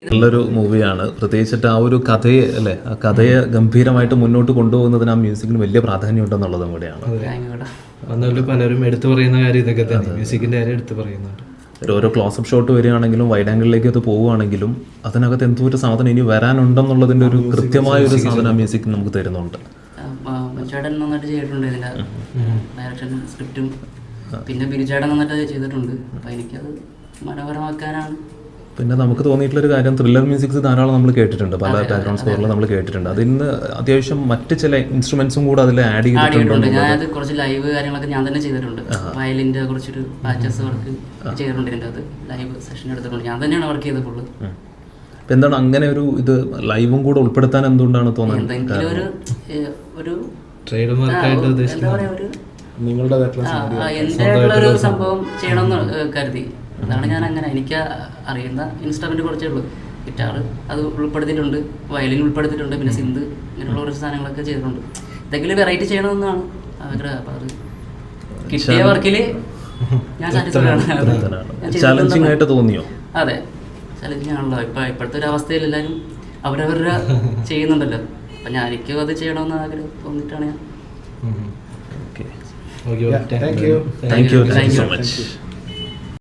നല്ലൊരു മൂവിയാണ്. പ്രത്യേകിച്ചിട്ട് ആ ഒരു കഥയെ അല്ലേ, ആ കഥയെ ഗംഭീരമായിട്ട് മുന്നോട്ട് കൊണ്ടുപോകുന്നതിന് ആ മ്യൂസിക്കിന് വലിയ പ്രാധാന്യം ഉണ്ടെന്നുള്ളതും കൂടെയാണ്. അതുപോലെ പലരും എടുത്തു പറയുന്ന കാര്യം ഇതൊക്കെ തന്നെ, മ്യൂസിക്കിന്റെ കാര്യം എടുത്തു പറയുന്നുണ്ട്. ഓരോ ക്ലോസപ്പ് ഷോട്ട് വരികയാണെങ്കിലും വൈഡ് ആംഗിളിലേക്ക് അത് പോവുകയാണെങ്കിലും അതിനകത്ത് എന്തോ ഒരു സാധനം ഇനി വരാനുണ്ടെന്നുള്ളതിൻ്റെ ഒരു കൃത്യമായ ഒരു സാധനം മ്യൂസിക് നമുക്ക് തരുന്നുണ്ട്. ചേട്ടൻ നന്നായിട്ട് ചെയ്തിട്ടുണ്ട് ഇതിൻ്റെ ഡയറക്ഷൻ സ്ക്രിപ്റ്റും, പിന്നെ ബിരിചേട്ടൻ നന്നായിട്ട് ചെയ്തിട്ടുണ്ട്. അപ്പം എനിക്കത് മനോഹരമാക്കാനാണ്. പിന്നെ നമുക്ക് തോന്നിയിട്ടുള്ളൊരു കാര്യം, ത്രില്ലർ മ്യൂസിക്സ് ധാരാളം നമ്മൾ കേട്ടിട്ടുണ്ട്, പല ബാക്ക്ഗ്രൗണ്ട് സ്കോറിൽ നമ്മൾ കേട്ടിട്ടുണ്ട്. അതിന് അത്യാവശ്യം മറ്റ് ചില ഇൻസ്ട്രുമെന്റ്സും കൂടെ അതിൽ ആഡ് ചെയ്തിട്ടുണ്ട്. ഞാനത് കുറച്ച് ലൈവ് കാര്യങ്ങളൊക്കെ ഞാൻ തന്നെ ചെയ്തിട്ടുണ്ട്. വയലിൻ്റെ കുറച്ചൊരു പാച്ചസ് വർക്ക് ചെയ്തിട്ടുണ്ട്. ഇതിൻ്റെ അത് ലൈവ് സെഷൻ എടുത്തിട്ടുണ്ട്. ഞാൻ തന്നെയാണ് വർക്ക് ചെയ്തത് ഫുള്ള്. അപ്പം എന്താണ് അങ്ങനെ ഒരു ഇത് ലൈവും കൂടെ ഉൾപ്പെടുത്താൻ എന്തുകൊണ്ടാണ് തോന്നുന്നത്? എന്തെങ്കിലും ഒരു ട്രേഡ് മാർക്കായിട്ട് എന്താ പറയുക, ഒരു നിങ്ങളുടെ എൻ്റെ ഒരു സംഭവം ചെയ്യണമെന്ന് കരുതി. അതാണ് ഞാൻ അങ്ങനെ എനിക്ക് അറിയുന്ന ഇൻസ്ട്രുമെന്റ് കുറച്ചേ ഉള്ളൂ. ഗിറ്റാർ അത് ഉൾപ്പെടുത്തിയിട്ടുണ്ട്, വയലിൻ ഉൾപ്പെടുത്തിയിട്ടുണ്ട്, പിന്നെ സിന്ത്, ഇങ്ങനെയുള്ള കുറച്ച് സാധനങ്ങളൊക്കെ ചെയ്തിട്ടുണ്ട്. എന്തെങ്കിലും വെറൈറ്റി ചെയ്യണമെന്നാണ് ആഗ്രഹം. അപ്പം അത് കിട്ടിയ വർക്കിൽ ഞാൻ സാറ്റിസ്ഫൈഡ് ആണ്. ചാലഞ്ചിങ് ആയിട്ട് തോന്നിയോ? അതെ, ചലഞ്ചിങ് ആണല്ലോ. ഇപ്പോഴത്തെ ഒരു അവസ്ഥയിൽ എല്ലാവരും അവരവരുടെ ചെയ്യുന്നുണ്ടല്ലോ. അപ്പം എനിക്കും അത് ചെയ്യണമെന്ന് ആഗ്രഹം തോന്നിയിട്ടാണ് ഞാൻ. Thank you so much.